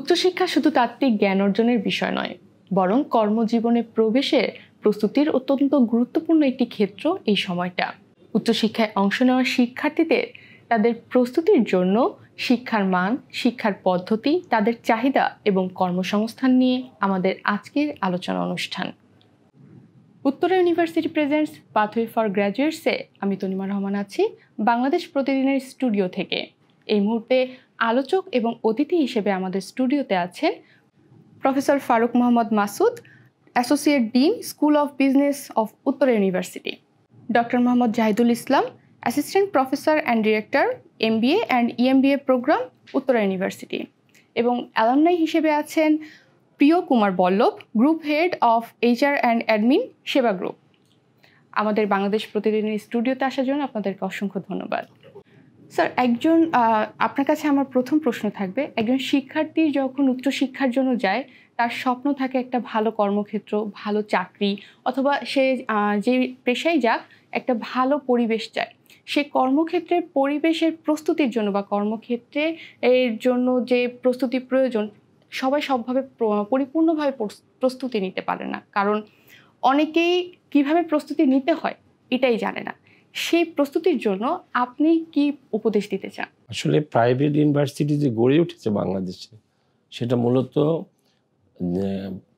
উচ্চশিক্ষা শুধু তাত্ত্বিক জ্ঞান অর্জনের বিষয় নয়, বরং কর্মজীবনে প্রবেশের প্রস্তুতির অত্যন্ত গুরুত্বপূর্ণ একটি ক্ষেত্র এই সময়টা। উচ্চশিক্ষায় অংশ নেওয়া শিক্ষার্থীদের তাদের প্রস্তুতির জন্য শিক্ষার মান, শিক্ষার পদ্ধতি, তাদের চাহিদা এবং কর্মসংস্থান নিয়ে আমাদের আজকের আলোচনা অনুষ্ঠান। Uttara university presents pathway for গ্র্যাজুয়েটসে আমি তনিমা রহমান আছি বাংলাদেশ প্রতিদিনের স্টুডিও থেকে। এই মুহূর্তে আলোচক এবং অতিথি হিসেবে আমাদের স্টুডিওতে আছেন professor Faruk Mohammad Masud, associate dean, school of business of Uttara university; doctor Mohammad Zahidul Islam, assistant professor and director, MBA and EMBA program, Uttara university; এবং অ্যালামনাই হিসেবে আছেন Priyo Kumar Ballav, group head of HR and admin, Sheba group. আমাদের বাংলাদেশ প্রতিদিনের স্টুডিওতে আসার জন্য আপনাদেরকে অসংখ্য ধন্যবাদ। স্যার, আপনার কাছে আমার প্রথম প্রশ্ন থাকবে, একজন শিক্ষার্থী যখন উচ্চশিক্ষার জন্য যায়, তার স্বপ্ন থাকে একটা ভালো কর্মক্ষেত্র, ভালো চাকরি, অথবা সে যে পেশায় যাক একটা ভালো পরিবেশ চায়। সে কর্মক্ষেত্রের পরিবেশের প্রস্তুতির জন্য বা কর্মক্ষেত্রে এর জন্য যে প্রস্তুতি প্রয়োজন, সবাই সবভাবে পরিপূর্ণভাবে প্রস্তুতি নিতে পারে না, কারণ অনেকেই কিভাবে প্রস্তুতি নিতে হয় এটাই জানে না। সেই প্রস্তুতির জন্য আপনি কি উপদেশ দিতে চান? আসলে প্রাইভেট ইউনিভার্সিটি যে গড়ে উঠেছে বাংলাদেশে, সেটা মূলত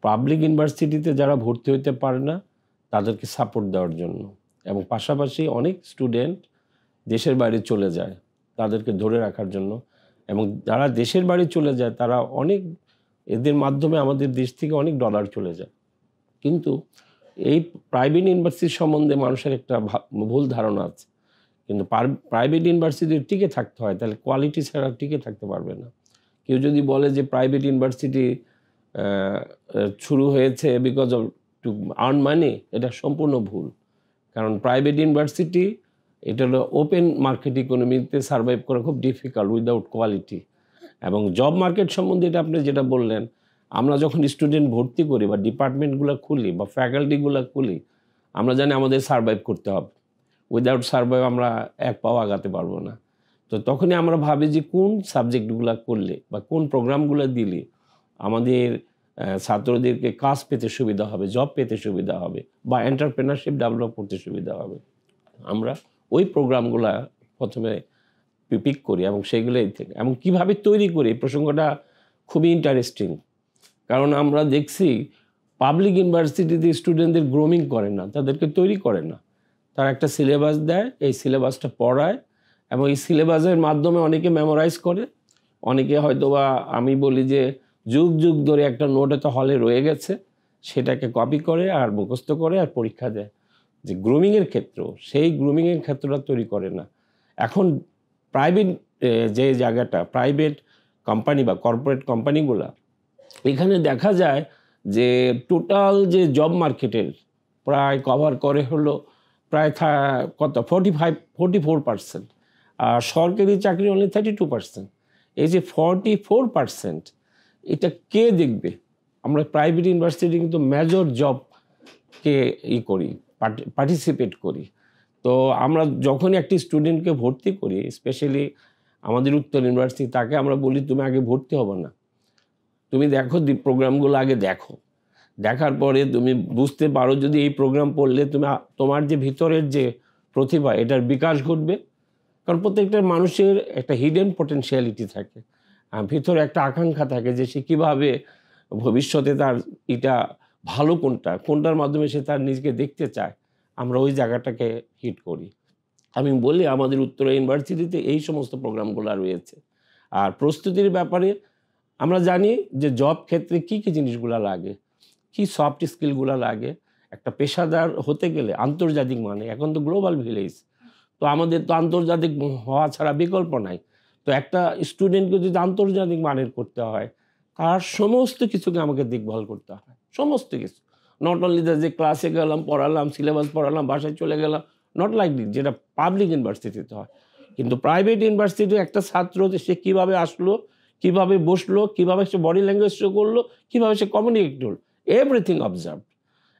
পাবলিক ইউনিভার্সিটিতে যারা ভর্তি হতে পারে না তাদেরকে সাপোর্ট দেওয়ার জন্য, এবং পাশাপাশি অনেক স্টুডেন্ট দেশের বাইরে চলে যায় তাদেরকে ধরে রাখার জন্য, এবং যারা দেশের বাইরে চলে যায় তারা অনেক, এদের মাধ্যমে আমাদের দেশ থেকে অনেক ডলার চলে যায়। কিন্তু এই প্রাইভেট ইউনিভার্সিটি সম্বন্ধে মানুষের একটা ভুল ধারণা আছে। কিন্তু প্রাইভেট ইউনিভার্সিটি টিকে থাকতে হয়, তাহলে কোয়ালিটি ছাড়া টিকে থাকতে পারবে না। কেউ যদি বলে যে প্রাইভেট ইউনিভার্সিটি শুরু হয়েছে because of to earn money, এটা সম্পূর্ণ ভুল। কারণ প্রাইভেট ইউনিভার্সিটি এটা হলো ওপেন মার্কেট ইকোনমিতে সার্ভাইভ করা খুব ডিফিকাল্ট উইদাউট কোয়ালিটি। এবং জব মার্কেট সম্বন্ধে এটা আপনি যেটা বললেন, আমরা যখন স্টুডেন্ট ভর্তি করি বা ডিপার্টমেন্টগুলো খুলি বা ফ্যাকাল্টিগুলো খুলি, আমরা জানি আমাদের সার্ভাইভ করতে হবে। উইদাউট সার্ভাইভ আমরা এক পাও আগাতে পারবো না। তো তখনই আমরা ভাবি যে কোন সাবজেক্টগুলো করলে বা কোন প্রোগ্রামগুলো দিলে আমাদের ছাত্রদেরকে কাজ পেতে সুবিধা হবে, জব পেতে সুবিধা হবে, বা এন্টারপ্রেনারশিপ ডেভেলপ করতে সুবিধা হবে। আমরা ওই প্রোগ্রামগুলো প্রথমে পিক করি এবং সেগুলোই থেকে, এবং কীভাবে তৈরি করি, এই প্রসঙ্গটা খুবই ইন্টারেস্টিং। কারণ আমরা দেখছি পাবলিক ইউনিভার্সিটিতে স্টুডেন্টদের গ্রোমিং করে না, তাদেরকে তৈরি করে না। তারা একটা সিলেবাস দেয়, এই সিলেবাসটা পড়ায়, এবং এই সিলেবাসের মাধ্যমে অনেকে মেমোরাইজ করে, অনেকে হয়তোবা আমি বলি যে যুগ যুগ ধরে একটা নোট এত হলে রয়ে গেছে, সেটাকে কপি করে আর মুখস্থ করে আর পরীক্ষা দেয়। যে গ্রুমিংয়ের ক্ষেত্র, সেই গ্রুমিংয়ের ক্ষেত্রটা তৈরি করে না। এখন প্রাইভেট যে জায়গাটা, প্রাইভেট কোম্পানি বা কর্পোরেট কোম্পানিগুলো, এখানে দেখা যায় যে টোটাল যে জব মার্কেটের প্রায় কভার করে হলো প্রায় 44%, আর সরকারি চাকরি অনলি 32%। এই যে 44%, এটা কে দেখবে? আমরা প্রাইভেট ইউনিভার্সিটি কিন্তু মেজর জবকে পার্টিসিপেট করি। তো আমরা যখনই একটি স্টুডেন্টকে ভর্তি করি, স্পেশালি আমাদের উত্তর ইউনিভার্সিটি, তাকে আমরা বলি তুমি আগে ভর্তি হবে না, তুমি দেখো প্রোগ্রামগুলো আগে দেখো, দেখার পরে তুমি বুঝতে পারো যদি এই প্রোগ্রাম পড়লে তোমার যে ভিতরের যে প্রতিভা, এটার বিকাশ ঘটবে। কারণ প্রত্যেকটা মানুষের একটা হিডেন পটেনশিয়ালিটি থাকে, ভিতরে একটা আকাঙ্ক্ষা থাকে যে সে কীভাবে ভবিষ্যতে তার এটা ভালো কোনটার মাধ্যমে সে তার নিজেকে দেখতে চায়, আমরা ওই জায়গাটাকে হিট করি। আমি বলি আমাদের উত্তরা ইউনিভার্সিটিতে এই সমস্ত প্রোগ্রামগুলো রয়েছে। আর প্রস্তুতির ব্যাপারে আমরা জানি যে জব ক্ষেত্রে কী কী জিনিসগুলো লাগে, কি সফট স্কিলগুলো লাগে। একটা পেশাদার হতে গেলে আন্তর্জাতিক মানে, এখন তো গ্লোবাল ভিলেজ, তো আমাদের তো আন্তর্জাতিক হওয়া ছাড়া বিকল্প নাই। তো একটা স্টুডেন্টকে যদি আন্তর্জাতিক মানের করতে হয়, তার সমস্ত কিছুকে আমাকে দেখভাল করতে হয়, সমস্ত কিছু। নট অনলি যে ক্লাসে গেলাম, পড়ালাম, সিলেবাস পড়ালাম, বাসায় চলে গেলাম, নট লাইক দিস, যেটা পাবলিক ইউনিভার্সিটিতে হয়। কিন্তু প্রাইভেট ইউনিভার্সিটি একটা ছাত্র সে কীভাবে আসলো, কীভাবে বসলো, কীভাবে সে বডি ল্যাঙ্গুয়েজ শো করলো, কীভাবে সে কমিউনিকেট করলো, এভরিথিং অবজার্ভ।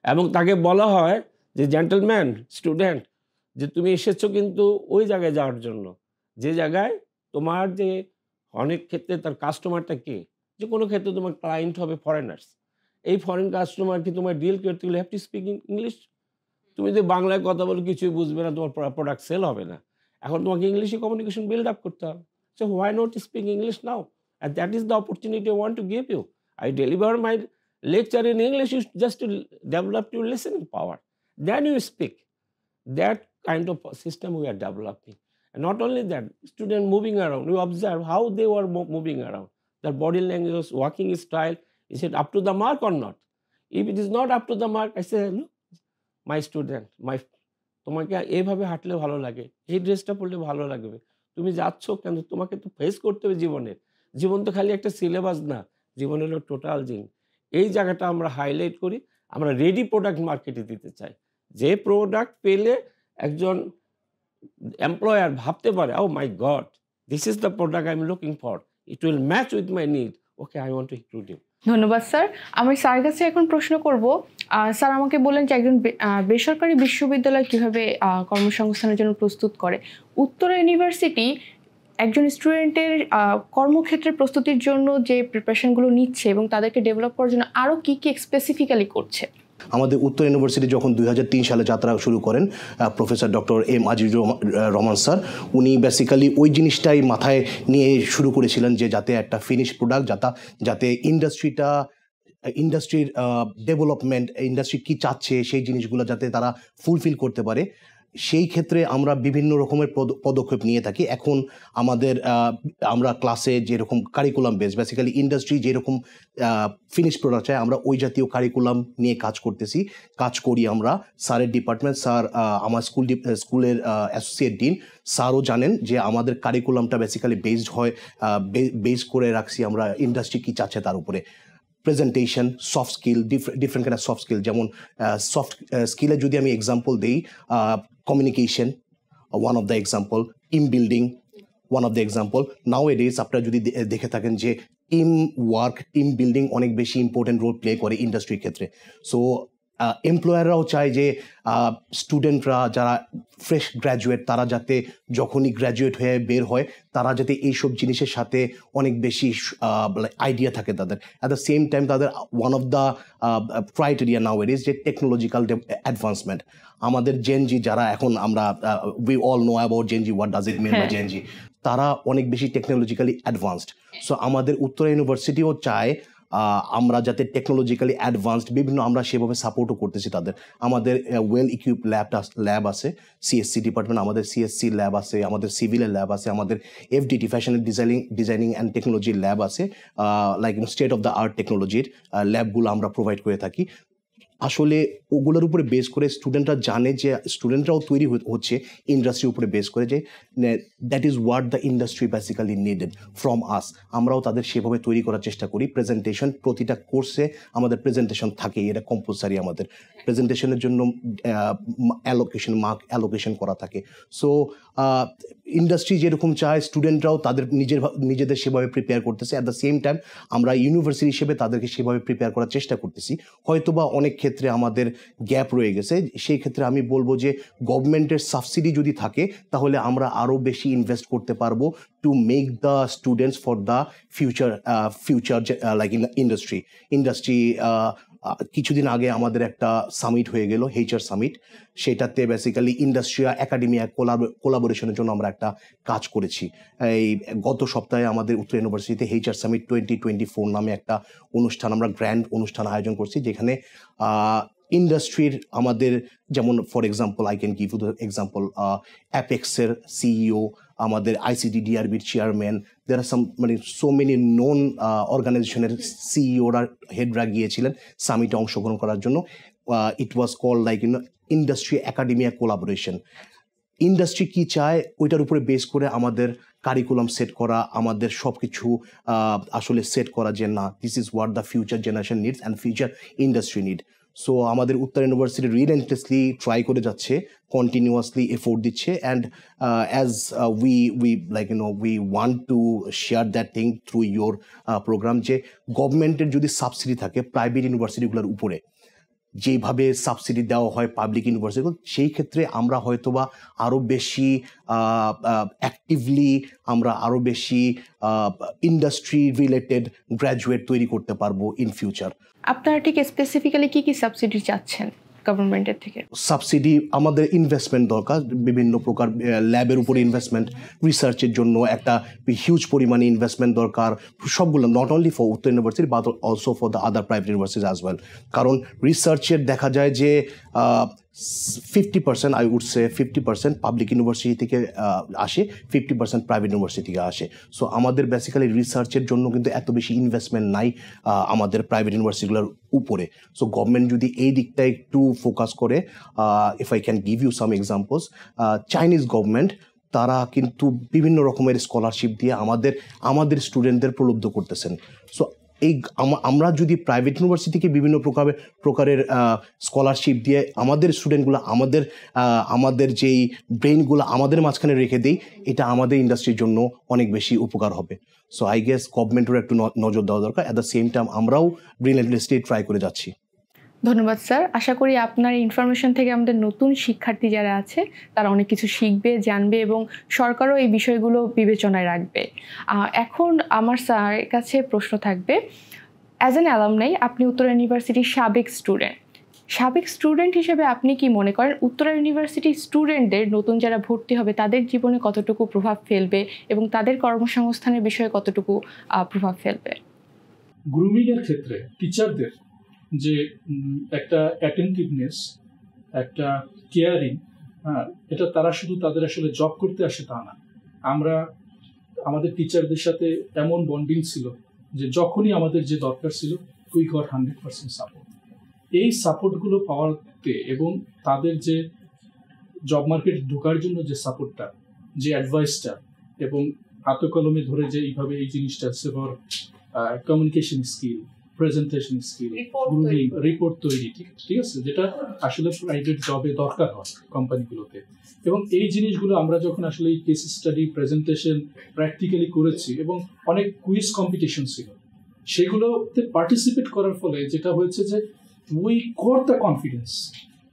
এবং তাকে বলা হয় যে জেন্টলম্যান স্টুডেন্ট, যে তুমি এসেছো কিন্তু ওই জায়গায় যাওয়ার জন্য, যে জায়গায় তোমার যে অনেক ক্ষেত্রে তার কাস্টমারটা কে, যে কোনো ক্ষেত্রে তোমার ক্লায়েন্ট হবে ফরেনার্স, এই ফরেন কাস্টমারকে তোমার ডিল করতে গেলে হ্যাভ টু স্পিক ইংলিশ। তুমি যদি বাংলায় কথা বলে কিছুই বুঝবে না, তোমার প্রোডাক্ট সেল হবে না। এখন তোমাকে ইংলিশে কমিউনিকেশন বিল্ড আপ করতে হবে। So why not speak English now, and that is the opportunity I want to give you. I deliver my lecture in English just to develop your listening power. Then you speak. That kind of system we are developing. And not only that, student moving around, we observe how they were moving around. Their body language, walking style, is it up to the mark or not? If it is not up to the mark, I say, look, my student, তোমাকে এইভাবে হাঁটলে ভালো লাগে, এই ড্রেসটা পরলে ভালো লাগবে, তুমি যাচ্ছ কেন, তোমাকে তো ফেস করতে হবে জীবনের। জীবন তো খালি একটা সিলেবাস না, জীবন হলো টোটাল জিনিস। এই জায়গাটা আমরা হাইলাইট করি। আমরা রেডি প্রোডাক্ট মার্কেটে দিতে চাই, যে প্রোডাক্ট পেলে একজন এমপ্লয়ার ভাবতে পারে, oh my god, this is the product I am looking for, it will match with my need, okay I want to recruit him. ধন্যবাদ স্যার। আমি স্যার কাছে এখন প্রশ্ন করব, স্যার আমাকে বলেন যে একজন বেসরকারি বিশ্ববিদ্যালয় কিভাবে কর্মসংস্থানের জন্য প্রস্তুত করে। উত্তরা ইউনিভার্সিটি একজন স্টুডেন্টের কর্মক্ষেত্রে প্রস্তুতির জন্য যে প্রিপারেশনগুলো নিচ্ছে এবং তাদেরকে ডেভেলপ করার জন্য আরও কী কী স্পেসিফিক্যালি করছে? আমাদের উত্তর ইউনিভার্সিটি যখন 2003 সালে যাত্রা শুরু করেন professor doctor M Azizur Rahman sir, উনি বেসিক্যালি ওই জিনিসটাই মাথায় নিয়ে শুরু করেছিলেন যে যাতে একটা ফিনিশ প্রোডাক্ট যাতে ইন্ডাস্ট্রির ডেভেলপমেন্ট, ইন্ডাস্ট্রি কী চাচ্ছে সেই জিনিসগুলো যাতে তারা ফুলফিল করতে পারে। সেই ক্ষেত্রে আমরা বিভিন্ন রকমের পদক্ষেপ নিয়ে থাকি। এখন আমরা ক্লাসে যেরকম কারিকুলাম বেস, বেসিক্যালি ইন্ডাস্ট্রি যেরকম ফিনিশ প্রোডাক্ট চাই, আমরা ওই জাতীয় কারিকুলাম নিয়ে কাজ করি আমরা। স্যারের ডিপার্টমেন্ট, স্যার আমার স্কুলের অ্যাসোসিয়েট ডিন স্যারও জানেন যে আমাদের কারিকুলামটা বেসিক্যালি বেস করে রাখছি আমরা ইন্ডাস্ট্রি কী চাচ্ছে তার উপরে। Presentation, soft skill, different kind of soft skill, যেমন সফট স্কিলে যদি আমি এক্সাম্পল দিই, communication one of the example, team building one of the example. Nowadays আপনারা যদি দেখে থাকেন যে টিম বিল্ডিং অনেক বেশি ইম্পর্টেন্ট রোল প্লে করে ইন্ডাস্ট্রির ক্ষেত্রে। সো এমপ্লয়াররাও চায় যে স্টুডেন্টরা যারা ফ্রেশ গ্র্যাজুয়েট, তারা যাতে যখনই গ্র্যাজুয়েট হয়ে বের হয় তারা যাতে এইসব জিনিসের সাথে অনেক বেশি আইডিয়া থাকে তাদের। অ্যাট দ্য সেম টাইম তাদের one of the criteria now it is যে টেকনোলজিক্যাল অ্যাডভান্সমেন্ট। আমাদের জেনজি যারা এখন আমরা we all know about gen z, what does it mean by gen z, তারা অনেক বেশি টেকনোলজিক্যালি অ্যাডভান্সড। সো আমাদের উত্তরা ইউনিভার্সিটিও চায় আমরা যাতে টেকনোলজিক্যালি অ্যাডভান্সড আমরা সেভাবে সাপোর্টও করতেছি তাদের। আমাদের ওয়েল ইকুইপ ল্যাব আছে, সিএসসি ডিপার্টমেন্ট, আমাদের সিএসসি ল্যাব আছে, আমাদের সিভিলের ল্যাব আছে, আমাদের এফডিটি ফ্যাশনের ডিজাইনিং অ্যান্ড টেকনোলজির ল্যাব আছে। Like state of the art টেকনোলজির ল্যাবগুলো আমরা প্রোভাইড করে থাকি। আসলে ওগুলোর উপরে বেস করে স্টুডেন্টরা জানে যে স্টুডেন্টরাও তৈরি হচ্ছে ইন্ডাস্ট্রির উপরে বেস করে, যে that is what the industry basically needed from আস। আমরাও তাদের সেভাবে তৈরি করার চেষ্টা করি। প্রেজেন্টেশন, প্রতিটা কোর্সে আমাদের প্রেজেন্টেশন থাকে, এটা কম্পালসারি। আমাদের প্রেজেন্টেশনের জন্য মার্ক অ্যালোকেশন করা থাকে। সো ইন্ডাস্ট্রি যেরকম চায় স্টুডেন্টরাও তাদের নিজেদের সেভাবে প্রিপেয়ার করতেছে। অ্যাট দ্য সেম টাইম আমরা ইউনিভার্সিটি হিসেবে তাদেরকে সেভাবে প্রিপেয়ার করার চেষ্টা করতেছি। হয়তোবা অনেক ক্ষেত্রে আমাদের গ্যাপ রয়ে গেছে, সেই ক্ষেত্রে আমি বলবো যে গভর্নমেন্টের সাবসিডি যদি থাকে তাহলে আমরা আরও বেশি ইনভেস্ট করতে পারবো to make the students for the future like industry. কিছুদিন আগে আমাদের একটা সামিট হয়ে গেল, HR সামিট। সেটাতে বেসিক্যালি ইন্ডাস্ট্রিয়া একাডেমিয়া কোলাবোরেশনের জন্য আমরা একটা কাজ করেছি। এই গত সপ্তাহে আমাদের উত্তর ইউনিভার্সিটিতে HR সামিট 2024 নামে একটা আমরা গ্র্যান্ড অনুষ্ঠান আয়োজন করছি, যেখানে ইন্ডাস্ট্রির আমাদের, যেমন for example I can give you the example, অ্যাপেক্সের সিইও, আমাদের ICT-DRBর chairman, there are some so many known অর্গানাইজেশনের সিইওরা, হেডরা গিয়েছিলেন সামিটে অংশগ্রহণ করার জন্য। It was called like industry academia collaboration. Industry কী চায় ওইটার উপরে বেস করে আমাদের কারিকুলাম সেট করা, আমাদের সব কিছু আসলে সেট করা যে না, this is what the future generation needs and future industry need. So আমাদের উত্তর ইউনিভার্সিটি রিলেন্টলেসলি ট্রাই করে যাচ্ছে, কন্টিনিউয়াসলি এফোর্ট দিচ্ছে, and as we want to share that thing through your program, যে গভর্নমেন্টের যদি সাবসিডি থাকে প্রাইভেট ইউনিভার্সিটিগুলোর উপরে, যেভাবে সাবসিডি দেওয়া হয় পাবলিক ইউনিভার্সিটি, সেই ক্ষেত্রে আমরা হয়তোবা আরও বেশি অ্যাক্টিভলি আমরা আরও বেশি ইন্ডাস্ট্রি রিলেটেড গ্র্যাজুয়েট তৈরি করতে পারবো ইন ফিউচার। আপনারা ঠিক স্পেসিফিক্যালি কি সাবসিডি চাচ্ছেন গভর্নমেন্টের থেকে? সাবসিডি, আমাদের ইনভেস্টমেন্ট দরকার, বিভিন্ন প্রকার ল্যাবের উপরে ইনভেস্টমেন্ট, রিসার্চের জন্য একটা হিউজ পরিমাণে ইনভেস্টমেন্ট দরকার, সবগুলো, not only for Uttar university but also for the other private universities as well. কারণ রিসার্চের দেখা যায় যে 50% I would say 50% public university থেকে আসে, 50% প্রাইভেট ইউনিভার্সিটি থেকে আসে। সো আমাদের বেসিক্যালি রিসার্চের জন্য কিন্তু এত বেশি ইনভেস্টমেন্ট নাই আমাদের প্রাইভেট ইউনিভার্সিটিগুলোর উপরে। সো গভর্নমেন্ট যদি এই দিকটা একটু ফোকাস করে, if I can give you some examples, Chinese government তারা কিন্তু বিভিন্ন রকমের স্কলারশিপ দিয়ে আমাদের স্টুডেন্টদের প্রলুব্ধ করতেছেন। সো এই আমরা যদি প্রাইভেট ইউনিভার্সিটিকে বিভিন্ন প্রকারের স্কলারশিপ দিয়ে আমাদের স্টুডেন্টগুলো, আমাদের যেই ব্রেইনগুলো আমাদের মাঝখানে রেখে দিই, এটা আমাদের ইন্ডাস্ট্রির জন্য অনেক বেশি উপকার হবে। সো আই গেস গভর্নমেন্টেরও একটু নজর দেওয়া দরকার। অ্যাট দ্য সেম টাইম আমরাও ব্রিলিয়ান্টলি ট্রাই করে যাচ্ছি। ধন্যবাদ স্যার। আশা করি আপনার ইনফরমেশন থেকে আমাদের নতুন শিক্ষার্থী যারা আছে তারা অনেক কিছু শিখবে, জানবে এবং সরকারও এই বিষয়গুলো বিবেচনায় রাখবে। এখন আমার স্যারের কাছে প্রশ্ন থাকবে, অ্যাজ অ্যান অ্যালামনাই আপনি উত্তরা ইউনিভার্সিটির সাবেক স্টুডেন্ট হিসেবে আপনি কি মনে করেন উত্তরা ইউনিভার্সিটির স্টুডেন্টদের নতুন যারা ভর্তি হবে তাদের জীবনে কতটুকু প্রভাব ফেলবে এবং তাদের কর্মসংস্থানের বিষয়ে কতটুকু প্রভাব ফেলবে? গ্রুমিংয়ের ক্ষেত্রে টিচারদের যে একটা অ্যাটেন্টিভনেস, একটা কেয়ারিং, এটা তারা শুধু তাদের আসলে জব করতে আসে তা না। আমাদের টিচারদের সাথে এমন বন্ডিং ছিল যে যখনই আমাদের যে দরকার ছিল উই গট 100% সাপোর্ট। এই সাপোর্টগুলো পাওয়াতে এবং তাদের যে জব মার্কেটে ঢোকার জন্য যে সাপোর্টটা, যে অ্যাডভাইসটা এবং হাতে কলমে ধরে যে এইভাবে এই জিনিসটা সেভার communication skill, presentation skill, grooming, report তৈরি, ঠিক আছে, যেটা আসলে প্রাইভেট জবে দরকার হয় কোম্পানিগুলোতে। এবং এই জিনিসগুলো আমরা যখন আসলে এই কেস স্টাডি, প্রেজেন্টেশন প্র্যাকটিক্যালি করেছি এবং অনেক কুইজ কম্পিটিশন ছিল, সেগুলোতে পার্টিসিপেট করার ফলে যেটা হয়েছে যে উই গট দ্য কনফিডেন্স।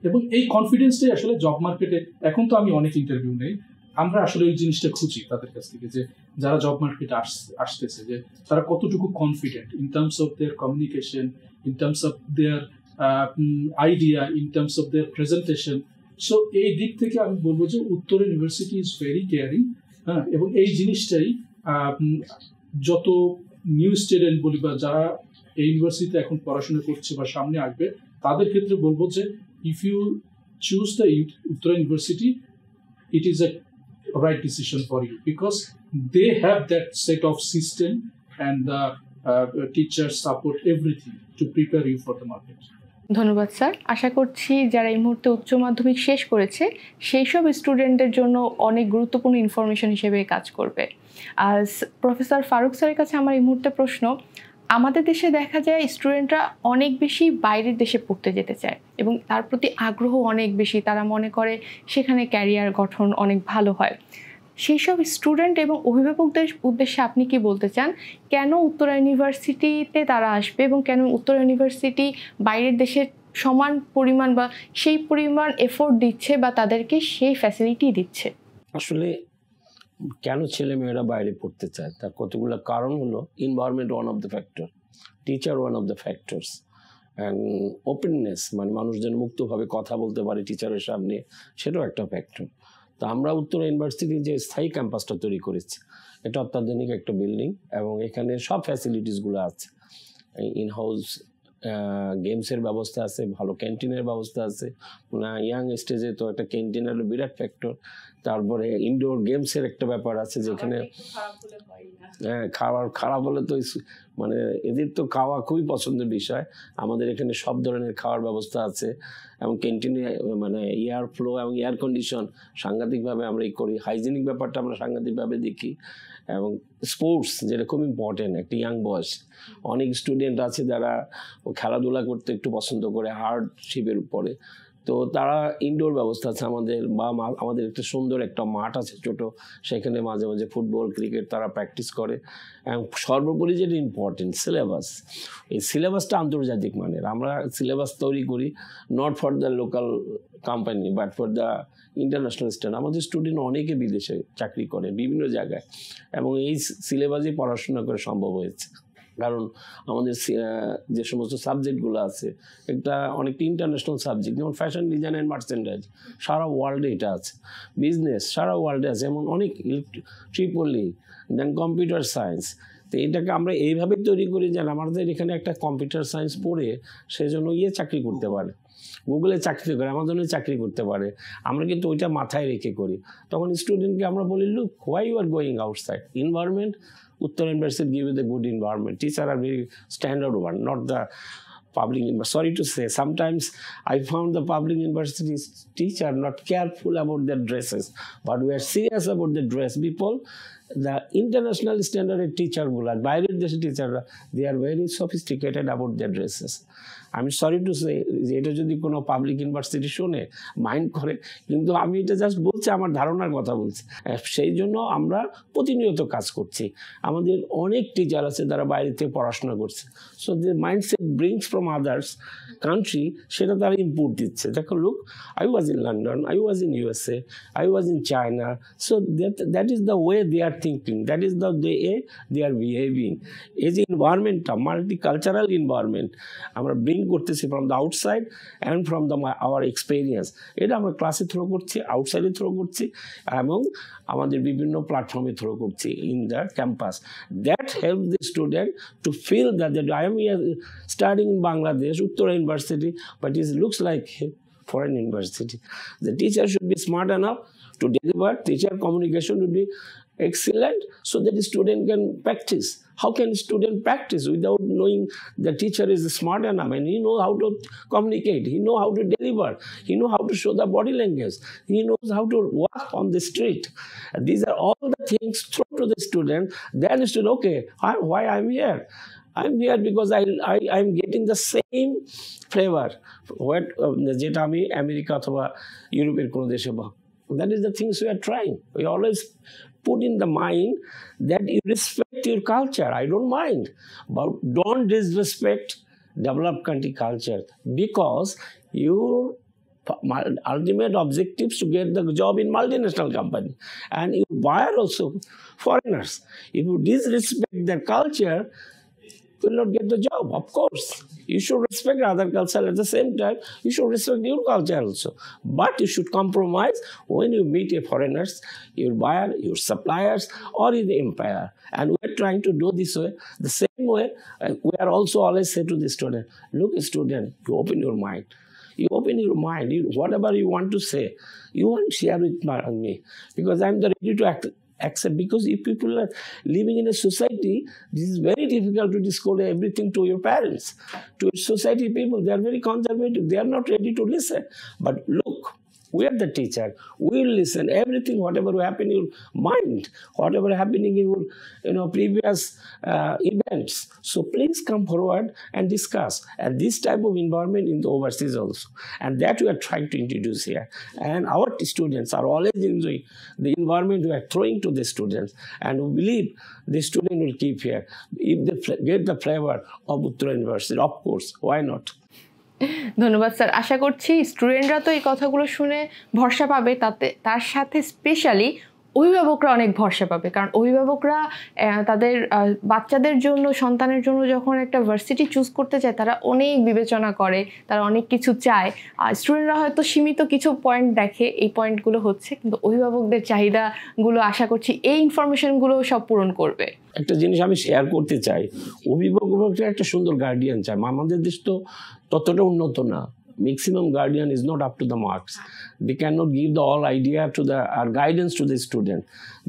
এবং এই কনফিডেন্সটাই আসলে জব মার্কেটে, এখন তো আমি অনেক ইন্টারভিউ নেই, আমরা আসলে ওই জিনিসটা খুঁজি তাদের কাছ থেকে, যে যারা জব মার্কেটে আসতেছে যে তারা কতটুকু confident in terms of their communication, in terms of their idea, in terms of their presentation. So এই দিক থেকে আমি বলবো যে উত্তর ইউনিভার্সিটি ইজ ভেরি কেয়ারিং। এবং এই জিনিসটাই যত নিউ স্টুডেন্ট বলি বা যারা এই ইউনিভার্সিটিতে এখন পড়াশোনা করছে বা সামনে আসবে, তাদের ক্ষেত্রে বলবো যে if you choose the Uttara university, it is a right decision for you because they have that set of system and the teachers support everything to prepare you for the market. ধন্যবাদ স্যার। আশা করছি যারা এই মুহূর্তে উচ্চ মাধ্যমিক শেষ করেছে সেই সব স্টুডেন্টদের জন্য অনেক গুরুত্বপূর্ণ ইনফরমেশন হিসেবে কাজ করবে। আর প্রফেসর ফারুক স্যারের কাছে আমার এই মুহূর্তে প্রশ্ন, আমাদের দেশে দেখা যায় স্টুডেন্টরা অনেক বেশি বাইরের দেশে পড়তে যেতে চায় এবং তার প্রতি আগ্রহ অনেক বেশি, তারা মনে করে সেখানে ক্যারিয়ার গঠন অনেক ভালো হয়। সেই সব স্টুডেন্ট এবং অভিভাবকদের উদ্দেশ্যে আপনি কি বলতে চান, কেন উত্তরা ইউনিভার্সিটিতে তারা আসবে এবং কেন উত্তরা ইউনিভার্সিটি বাইরের দেশের সমান পরিমাণ বা সেই পরিমাণ এফোর্ট দিচ্ছে বা তাদেরকে সেই ফ্যাসিলিটি দিচ্ছে? আসলে কেন ছেলে মেয়েরা বাইরে পড়তে চায় তার কতগুলো কারণ হলো, environment one of the factor, teacher one of the factors, and openness, মানে মানুষ যেন মুক্তভাবে কথা বলতে পারে টিচারের সামনে, সেটাও একটা ফ্যাক্টর। তো আমরা উত্তরা ইউনিভার্সিটির যে স্থায়ী ক্যাম্পাসটা তৈরি করেছি, এটা অত্যাধুনিক একটা বিল্ডিং এবং এখানে সব ফ্যাসিলিটিসগুলো আছে। ইন হাউস গেমসের ব্যবস্থা আছে, ভালো ক্যান্টিনের ব্যবস্থা আছে। ইয়াং স্টেজে তো একটা ক্যান্টিন হলো বিরাট ফ্যাক্টর। তারপরে ইনডোর গেমসের একটা ব্যাপার আছে, যেখানে খাবার খারাপ হলে তো মানে এদের তো খাওয়া খুবই পছন্দের বিষয়। আমাদের এখানে সব ধরনের খাওয়ার ব্যবস্থা আছে এবং ক্যান্টিনে মানে এয়ার ফ্লো এবং এয়ার কন্ডিশন সাংঘাতিকভাবে আমরা করি। হাইজিনিক ব্যাপারটা আমরা সাংঘাতিকভাবে দেখি। এবং স্পোর্টস, যেটা খুব ইম্পর্টেন্ট একটা ইয়াং বয়স, অনেক স্টুডেন্ট আছে যারা খেলাধুলা করতে একটু পছন্দ করে হার্ডশিপের উপরে। তো তারা ইনডোর ব্যবস্থা আছে আমাদের, বা আমাদের একটা সুন্দর একটা মাঠ আছে ছোট, সেখানে মাঝে মাঝে ফুটবল ক্রিকেট তারা প্র্যাকটিস করে। এবং সর্বোপরি যেটা ইম্পর্টেন্ট, সিলেবাস। এই সিলেবাসটা আন্তর্জাতিক মানের। আমরা সিলেবাস তৈরি করি not for the local company but for the international standard. আমাদের স্টুডেন্ট অনেকে বিদেশে চাকরি করে বিভিন্ন জায়গায়, এবং এই সিলেবাসেই পড়াশোনা করে সম্ভব হয়েছে। কারণ আমাদের যে সমস্ত সাবজেক্টগুলো আছে, একটা অনেকটা ইন্টারন্যাশনাল সাবজেক্ট, যেমন ফ্যাশন ডিজাইন অ্যান্ড মার্চেন্ডাইজ, সারা ওয়ার্ল্ডে এটা আছে। বিজনেস সারা ওয়ার্ল্ডে আছে, এমন অনেক, ট্রিপলি, দেন কম্পিউটার সায়েন্স। তো এটাকে আমরা এইভাবে তৈরি করি যে আমাদের এখানে একটা কম্পিউটার সায়েন্স পড়ে সেজন্য চাকরি করতে পারে, গুগলে চাকরি করে, আমাজনে চাকরি করতে পারে। আমরা কিন্তু ওইটা মাথায় রেখে করি। তখন স্টুডেন্টকে আমরা বলি, look, why you are going outside? Environment, Uttara University give you the good environment. Teachers are very standard one, not the public university. Sorry to say, sometimes I found the public university teacher not careful about their dresses, but we are serious about the dress. People, the international standard teacher, বাইরের দেশের teacher, they are very sophisticated about their dresses. আমি sorry to say, এটা যদি কোনো public university শুনে mind করে, কিন্তু আমি এটা জাস্ট বলছি, আমার ধারণার কথা বলছি। সেই জন্য আমরা প্রতিনিয়ত কাজ করছি। আমাদের অনেক টিচার আছে যারা বাইরে থেকে পড়াশোনা করছে, সো যে mindset brings from others country, সেটা তারা ইম্পোর্ট দিচ্ছে। দেখো, look, I was in London, I was in USA, I was in China, so that is the way they are thinking, that is the they are behaving. এই যে এনভায়রনমেন্টটা, multicultural environment আমরা bring করতেছি from the outside and from the our experience, এটা আমরা ক্লাসে throw করছি, আউটসাইডে throw করছি, এবং আমাদের বিভিন্ন প্ল্যাটফর্মে থ্রো করছি in the campus. That help the student to feel that I am studying in Bangladesh, Uttara University, but it looks like foreign university. The teacher should be smart enough to deliver. Teacher communication would be excellent so that the student can practice. How can a student practice without knowing the teacher is smart enough and he knows how to communicate, he knows how to deliver, he knows how to show the body language, he knows how to walk on the street. These are all the things thrown to the student. Then the student, okay, why I'm here? I'm here because I'm getting the same flavor যেটা আমি America অথবা ইউরোপের কোনো দেশে বা। That is the things we are trying. We always put in the mind that you respect your culture. I don't mind, but don't disrespect developed country culture, because your ultimate objective is to get the job in multinational company, and your buyer also foreigners. If you disrespect their culture, you will not get the job. Of course, you should respect other culture. At the same time, you should respect your culture also. But you should compromise when you meet a foreigners, your buyer, your suppliers, or in the empire. And we are trying to do this way. The same way, we are also always say to the student, look, student, you open your mind. You open your mind. Whatever you want to say, you want to share with me, because I am ready to accept. Because if people are living in a society, this is very difficult to disclose everything to your parents. To society people, they are very conservative. They are not ready to listen. But look, we are the teacher. We will listen. Everything, whatever happen in your mind, whatever happening in your previous events. So please come forward and discuss. And this type of environment in the overseas also. And that we are trying to introduce here. And our students are always enjoying the environment we are throwing to the students. And we believe the student will keep here. If they get the flavor of Uttara University, of course, why not? ধন্যবাদ sir. আশা করছি স্টুডেন্টরা তো এই কথাগুলো শুনে ভরসা পাবে, তার সাথে স্পেশালি অভিভাবকরা অনেক ভরসা পাবে। কারণ অভিভাবকরা তাদের বাচ্চাদের জন্য, সন্তানের জন্য যখন একটা ভার্সিটি চুজ করতে চায়, তারা অনেক বিবেচনা করে, তারা অনেক কিছু চায়। স্টুডেন্টরা হয়তো সীমিত কিছু পয়েন্ট দেখে, এই পয়েন্টগুলো হচ্ছে, কিন্তু অভিভাবকদের চাহিদাগুলো আশা করছি এই ইনফরমেশনগুলো সব পূরণ করবে। একটা জিনিস আমি শেয়ার করতে চাই, অভিভাবকরা একটা সুন্দর গার্ডিয়ান চায়। আমাদের দেশ তো ততটা উন্নত না। Maximum guardian is not up to the marks. They cannot give the all idea to the guidance to the student.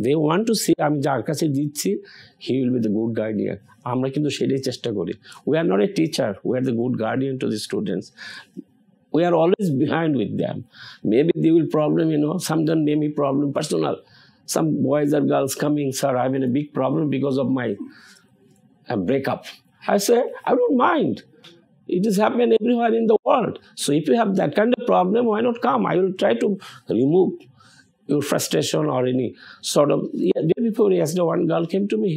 They want to see আমি যার কাছে দিচ্ছি, he will be the good guardian. আমরা কিন্তু সেটাই চেষ্টা করি। We are not a teacher, we are the good guardian to the students. We are always behind with them. Maybe they will problem, sometimes maybe problem personal. Some boys or girls coming, sir, I'm in a big problem because of my breakup. I say, I don't mind. It is happening everywhere in the world. So if you have that kind of problem, why not come? I will try to remove your frustration or any sort of. Yeah, day before yesterday, one girl came to me.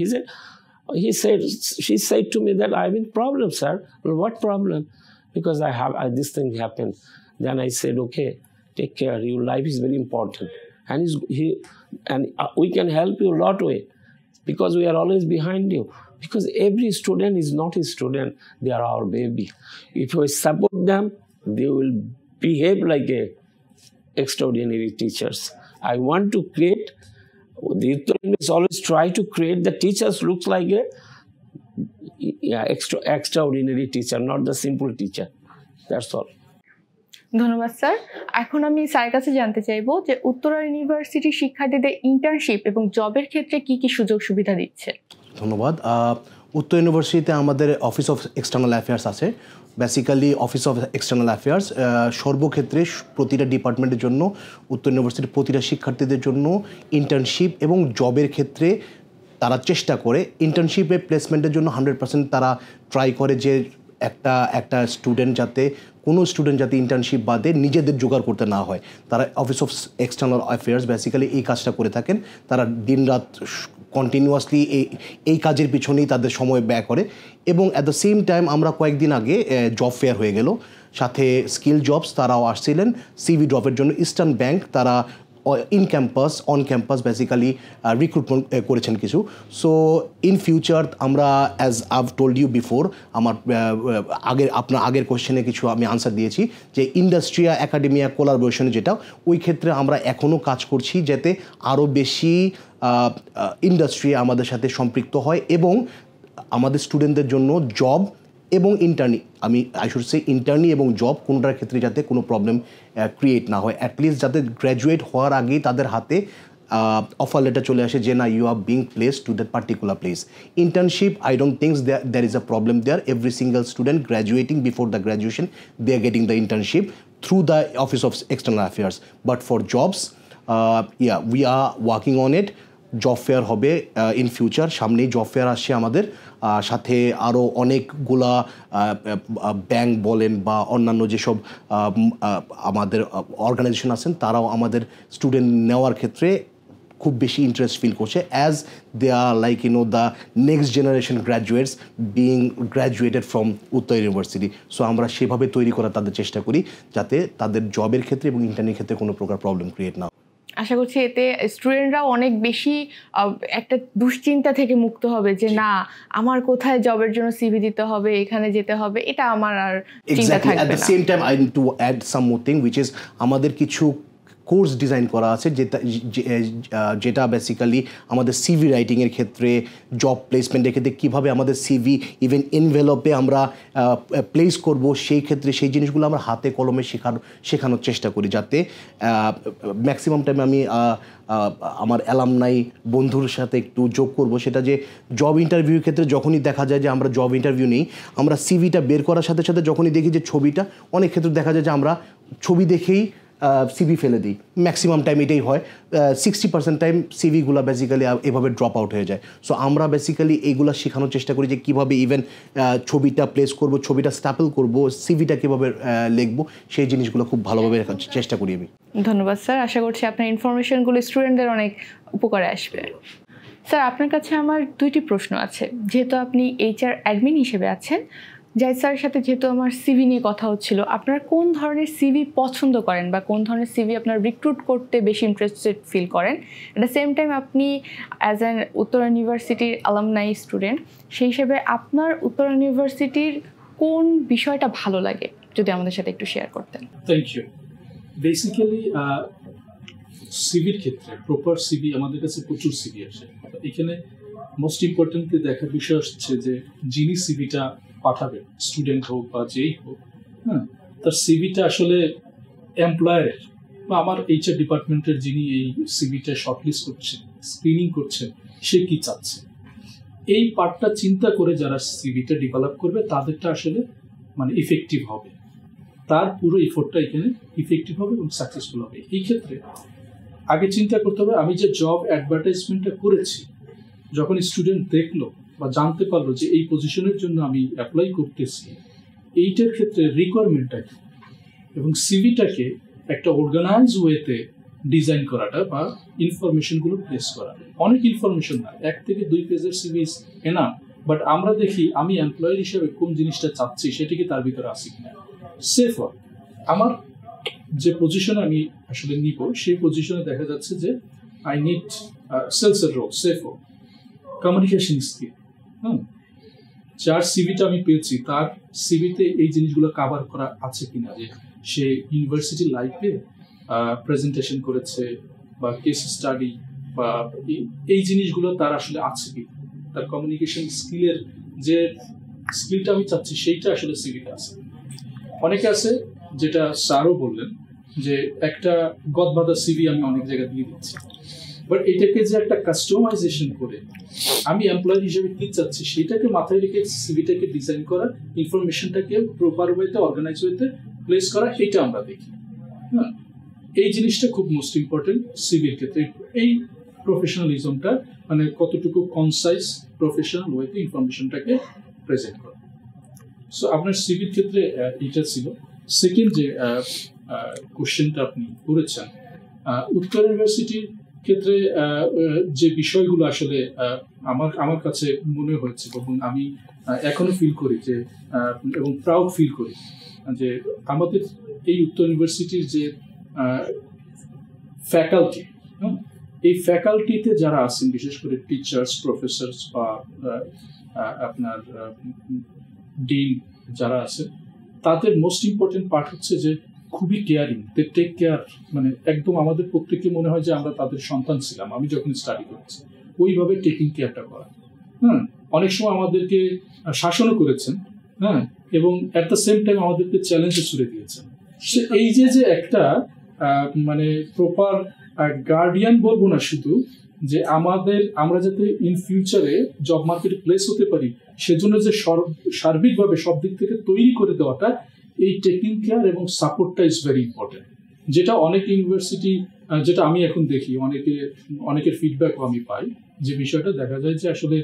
She said to me that I'm in problem, sir. Well, what problem? Because this thing happened. Then I said, okay, take care. Your life is very important, and we can help you a lot way, because we are always behind you. Because every student is not a student; they are our baby. If we support them, they will behave like extraordinary teachers. I want to create. The University always try to create the teachers looks like extraordinary teacher, not the simple teacher. That's all. ধন্যবাদ sir. এখন আমি স্যারের কাছে জানতে চাইবো যে Uttara university শিক্ষার্থীদের internship এবং জবের ক্ষেত্রে কি কি সুযোগ সুবিধা দিচ্ছে? ধন্যবাদ। উত্তর ইউনিভার্সিটিতে আমাদের অফিস অফ এক্সটার্নাল অ্যাফেয়ার্স আছে। Basically office of external affairs সর্বক্ষেত্রে প্রতিটা ডিপার্টমেন্টের জন্য, উত্তর ইউনিভার্সিটির প্রতিটা শিক্ষার্থীদের জন্য ইন্টার্নশিপ এবং জবের ক্ষেত্রে তারা চেষ্টা করে। ইন্টার্নশিপে প্লেসমেন্টের জন্য 100% তারা ট্রাই করে যে একটা স্টুডেন্ট যাতে ইন্টার্নশিপ বাদে নিজেদের জোগাড় করতে না হয়। তারা office of external affairs basically এই কাজটা করে থাকেন। তারা দিনরাত কন্টিনিউয়াসলি এই কাজের পিছনেই তাদের সময় ব্যয় করে। এবং অ্যাট দ্য সেম টাইম আমরা কয়েকদিন আগে জব ফেয়ার হয়ে গেল, সাথে স্কিল জবস তারাও আসছিলেন সিভি ড্রপের জন্য। ইস্টার্ন ব্যাংক তারা অন ক্যাম্পাস বেসিক্যালি রিক্রুটমেন্ট করেছেন কিছু। সো ইন ফিউচার আমরা as I've told you before, আমার আগের কোয়েশ্চেনে কিছু আমি আনসার দিয়েছি যে ইন্ডাস্ট্রিয়া একাডেমিয়া কোলাবোরেশনে যেটা, ওই ক্ষেত্রে আমরা এখনও কাজ করছি যাতে আরও বেশি ইন্ডাস্ট্রি আমাদের সাথে সম্পৃক্ত হয় এবং আমাদের স্টুডেন্টদের জন্য জব এবং ইন্টার্নি এবং জব কোনোটার ক্ষেত্রে যাতে কোনো প্রবলেম ক্রিয়েট না হয়। অ্যাটলিস্ট যাতে গ্র্যাজুয়েট হওয়ার আগেই তাদের হাতে অফার লেটার চলে আসে যে না, you are being placed to that particular place. Internship I don't think there is a problem there. Every single student graduating before the graduation they are getting the internship through the office of external affairs. But for jobs we are working on it. Job fair হবে in future, সামনেই job fair আসছে আমাদের। সাথে আরও অনেকগুলা bank বলেন বা অন্যান্য যেসব আমাদের অর্গানাইজেশন আছেন তারাও আমাদের স্টুডেন্ট নেওয়ার ক্ষেত্রে খুব বেশি ইন্টারেস্ট ফিল করছে, as they are like the next generation graduates being graduated from Uttara university. So আমরা সেভাবে তৈরি করার তাদের চেষ্টা করি যাতে তাদের জবের ক্ষেত্রে এবং ইন্টার্নের ক্ষেত্রে কোনো প্রকার প্রবলেম ক্রিয়েট না। আশা করছি এতে স্টুডেন্টরাও অনেক বেশি একটা দুশ্চিন্তা থেকে মুক্ত হবে যে না, আমার কোথায় জবের জন্য সিভি দিতে হবে, এখানে যেতে হবে, এটা আমার আর চিন্তা থাকবে না। At the same time I need to add some more thing which is আমাদের কিছু কোর্স ডিজাইন করা আছে যেটা বেসিক্যালি আমাদের সিভি রাইটিংয়ের ক্ষেত্রে, জব প্লেসমেন্টের ক্ষেত্রে কীভাবে আমাদের সিভি ইভেন এনভেলপে আমরা প্লেস করব, সেই ক্ষেত্রে সেই জিনিসগুলো আমরা হাতে কলমে শেখানোর চেষ্টা করি, যাতে ম্যাক্সিমাম টাইমে আমি আমার অ্যালামনাই বন্ধুর সাথে একটু যোগ করব, সেটা যে জব ইন্টারভিউর ক্ষেত্রে যখনই দেখা যায় যে আমরা জব ইন্টারভিউ নেই, আমরা সিভিটা বের করার সাথে সাথে যখনই দেখি যে ছবিটা, অনেক ক্ষেত্রে দেখা যায় যে আমরা ছবি দেখেই সিভি ফেলে দিই। ম্যাক্সিমাম টাইম এটাই হয়, 60% টাইম সিভিগুলো বেসিক্যালি এভাবে ড্রপ আউট হয়ে যায়। সো আমরা বেসিক্যালি এইগুলো শেখানোর চেষ্টা করি যে কীভাবে ইভেন ছবিটা প্লেস করব, ছবিটা স্ট্যাপল করব, সিভিটা কীভাবে লিখবো, সেই জিনিসগুলো খুব ভালোভাবে চেষ্টা করি আমি। ধন্যবাদ স্যার, আশা করছি আপনার ইনফরমেশনগুলো স্টুডেন্টদের অনেক উপকারে আসবে। স্যার, আপনার কাছে আমার দুইটি প্রশ্ন আছে। যেহেতু আপনি এইচআর অ্যাডমিন হিসেবে আছেন, জাহিদ স্যারের সাথে যেহেতু আমার সিভি নিয়ে কথা হচ্ছিল, আপনারা কোন ধরনের সিভি পছন্দ করেন বা কোন ধরনের সিভি আপনার রিক্রুট করতে বেশি ইন্টারেস্টেড ফিল করেন? এট দ্য সেম টাইম আপনি অ্যাজ অ্যান উত্তরা ইউনিভার্সিটির অ্যালামনাই স্টুডেন্ট, সেই হিসেবে আপনার উত্তরা ইউনিভার্সিটির কোন বিষয়টা ভালো লাগে যদি আমাদের সাথে একটু শেয়ার করতেন। Thank you. বেসিক্যালি সিভির ক্ষেত্রে প্রপার সিভি আমাদের কাছে প্রচুর সিভি আসে। এখানে মোস্ট ইম্পর্টেন্টলি দেখার বিষয় হচ্ছে যে যিনি সিভিটা পাঠাবেন, স্টুডেন্ট হোক বা যেই হোক, হ্যাঁ, তার সিভিটা আসলে এমপ্লয়ারের বা আমার এইচআর ডিপার্টমেন্টের যিনি এই সিভিটা শর্টলিস্ট করছেন, স্ক্রিনিং করছেন, সে কি চাচ্ছে, এই পার্টটা চিন্তা করে যারা সিভিটা ডেভেলপ করবে তাদেরটা আসলে মানে ইফেক্টিভ হবে, তার পুরো এফোর্টটা এখানে ইফেক্টিভ হবে এবং সাকসেসফুল হবে। এই ক্ষেত্রে আগে চিন্তা করতে হবে আমি যে জব অ্যাডভার্টাইজমেন্টটা করেছি, যখন স্টুডেন্ট দেখলো বা জানতে পারলো যে এই পজিশনের জন্য আমি অ্যাপ্লাই করতেছি, এইটার ক্ষেত্রে রিকোয়ারমেন্টটা কি, এবং সিভিটাকে একটা অর্গানাইজ ওয়েতে ডিজাইন করাটা বা ইনফরমেশনগুলো প্লেস করা। অনেক ইনফরমেশন না, 1 থেকে 2 পেজের সিভি ইজ এনাফ, বাট আমরা দেখি আমি এমপ্লয়ার হিসেবে কোন জিনিসটা চাচ্ছি সেটা কি তার ভিতরে আছে কিনা। সেফ ওয়ার্ক, আমার যে পজিশনে আমি আসলে নিব সেই পজিশনে দেখা যাচ্ছে যে আই নিড সেলসের role, safe work, communication skill. যার সিভিটা আমি পেয়েছি তার সিভিতে এই জিনিসগুলো কাভার করা আছে কিনা, যে সে ইউনিভার্সিটি লাইফে প্রেজেন্টেশন করেছে বা কেস স্টাডি বা এই জিনিসগুলো তার আসলে আছে কি, তার কমিউনিকেশন স্কিলের যে স্কিলটা আমি চাচ্ছি সেইটা আসলে সিভিতে আছে। অনেকে আছে যেটা স্যারও বললেন যে একটা গদবাঁধা সিভি আমি অনেক জায়গায় দিয়ে দিচ্ছি, বাট এটাকে যে একটা কাস্টমাইজেশন করে আমি এমপ্লয়ি হিসেবে কি চাচ্ছি সেটাকে মাথায় রেখে সিভিটাকে ডিজাইন করা, ইনফরমেশনটাকে প্রপার ওয়েতে অর্গানাইজ ওয়েতে প্লেস করা, এটা আমরা দেখি। হ্যাঁ, এই জিনিসটা খুব মোস্ট ইম্পর্টেন্ট সিভির ক্ষেত্রে, এই প্রফেশনালিজমটা মানে কতটুকু কনসাইজ প্রফেশনাল ওয়েতে ইনফরমেশনটাকে প্রেজেন্ট করা। সো আপনার সিভির ক্ষেত্রে এটা ছিল। সেকেন্ড যে কোশ্চেনটা আপনি করেছেন, উত্তর ইউনিভার্সিটির ক্ষেত্রে যে বিষয়গুলো আসলে আমার কাছে মনে হয়েছে এবং আমি এখনো ফিল করি যে এবং প্রাউড ফিল করি যে আমাদের এই উত্তর ইউনিভার্সিটির যে ফ্যাকাল্টি, এই ফ্যাকাল্টিতে যারা আছেন বিশেষ করে টিচার্স, প্রফেসর বা আপনার ডিন যারা আছেন, তাদের মোস্ট ইম্পর্টেন্ট পার্ট হচ্ছে যে খুবই কেয়ারিং, দে টেক কেয়ার, মানে একদম আমাদের প্রত্যেককে মনে হয় যে আমরা তাদের সন্তান ছিলাম আমি যখন স্টাডি করছি, ওইভাবে টেকিং কেয়ারটা করা। হ্যাঁ, অনেক সময় আমাদেরকে শাসনও করেছেন, হ্যাঁ, এবং অ্যাট দ্য সেম টাইম আমাদেরকে চ্যালেঞ্জে ছুড়ে দিয়েছেন। এই যে একটা মানে প্রপার গার্ডিয়ান বলবো না শুধু, যে আমরা যাতে ইন ফিউচারে জব মার্কেটে প্লেস হতে পারি সেজন্য যে সার্বিকভাবে সব দিক থেকে তৈরি করে দেওয়াটা, এই টেকিং কেয়ার এবং সাপোর্টটা ইজ ভেরি ইম্পর্টেন্ট, যেটা অনেক ইউনিভার্সিটি, যেটা আমি এখন দেখি অনেকের ফিডব্যাকও আমি পাই, যে বিষয়টা দেখা যায় যে আসলে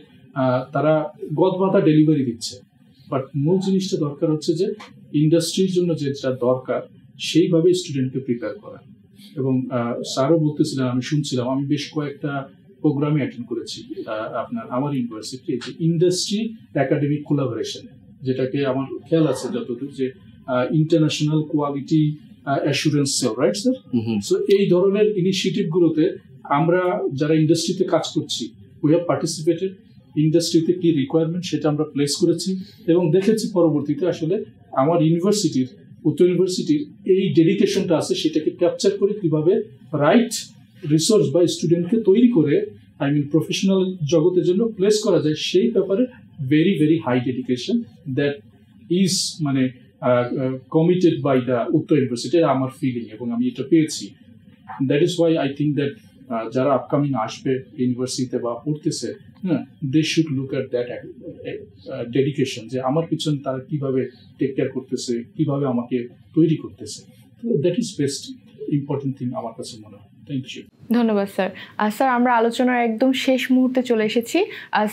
তারা গদবাঁধা ডেলিভারি দিচ্ছে, বাট মূল জিনিসটা দরকার হচ্ছে যে ইন্ডাস্ট্রির জন্য যেটা দরকার সেইভাবে স্টুডেন্টকে প্রিপেয়ার করা। এবং স্যারও বলতেছিলেন, আমি শুনছিলাম, আমি বেশ কয়েকটা প্রোগ্রামে অ্যাটেন্ড করেছি আমার ইউনিভার্সিটি, যে ইন্ডাস্ট্রি একাডেমিক কোলাবোরেশন, যেটাকে আমার খেয়াল আছে যতদূর, যে international quality assurance sell, right sir? So এই ধরনের ইনিশিয়েটিভগুলোতে আমরা যারা ইন্ডাস্ট্রিতে কাজ করছি, উই হ্যাভ পার্টিসিপেটেড, ইন্ডাস্ট্রিতে কি রিকোয়ারমেন্ট সেটা আমরা প্লেস করেছি এবং দেখেছি পরবর্তীতে আসলে আমার ইউনিভার্সিটির, উত্তর ইউনিভার্সিটির এই ডেডিকেশনটা আছে সেটাকে ক্যাপচার করে কিভাবে রাইট রিসোর্স বা স্টুডেন্টকে তৈরি করে প্রফেশনাল জগতের জন্য প্লেস করা যায়, সেই ব্যাপারে very very high dedication that is মানে committed by the Uttara university, আমার ফিলিং, এবং আমি এটা পেয়েছি। That is why I think that যারা আপকামিং আসবে ইউনিভার্সিটিতে বা পড়তেছে, হ্যাঁ, they should look at that dedication, যে আমার পিছনে তারা কিভাবে টেক কেয়ার করতেছে, কিভাবে আমাকে তৈরি করতেছে। That is best important thing আমার কাছে মনে হয়। Thank you. ধন্যবাদ স্যার। স্যার, আমরা আলোচনার একদম শেষ মুহূর্তে চলে এসেছি।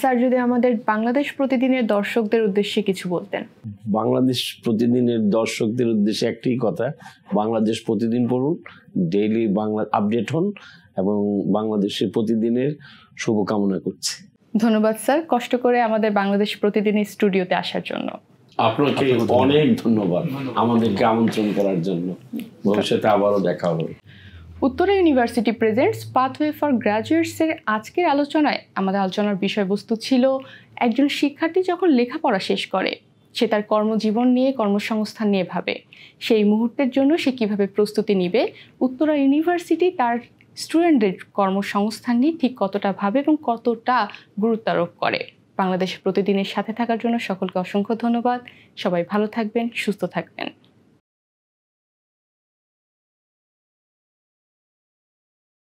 স্যার, যদি আমাদের বাংলাদেশ প্রতিদিনের দর্শকদের উদ্দেশ্যে কিছু বলতেন। বাংলাদেশ প্রতিদিনের দর্শকদের উদ্দেশ্যে একটাই কথা, বাংলাদেশ প্রতিদিন পড়ুন, ডেইলি বাংলা আপডেট হন এবং বাংলাদেশের প্রতিদিনের শুভকামনা করছি। ধন্যবাদ স্যার, কষ্ট করে আমাদের বাংলাদেশ প্রতিদিনের স্টুডিওতে আসার জন্য। আপনাকে অনেক ধন্যবাদ আমাদেরকে আমন্ত্রণ করার জন্য। ভবিষ্যতে আবারও দেখা হবে। Uttara university presents pathway for গ্র্যাজুয়েটসের আজকের আলোচনায় আমাদের আলোচনার বিষয়বস্তু ছিল একজন শিক্ষার্থী যখন লেখাপড়া শেষ করে সে তার কর্মজীবন নিয়ে, কর্মসংস্থান নিয়ে ভাবে, সেই মুহূর্তের জন্য সে কীভাবে প্রস্তুতি নিবে, উত্তরা ইউনিভার্সিটি তার স্টুডেন্টদের কর্মসংস্থান নিয়ে ঠিক কতটা ভাবে এবং কতটা গুরুত্ব আরোপ করে। বাংলাদেশ প্রতিদিনের সাথে থাকার জন্য সকলকে অসংখ্য ধন্যবাদ। সবাই ভালো থাকবেন, সুস্থ থাকবেন।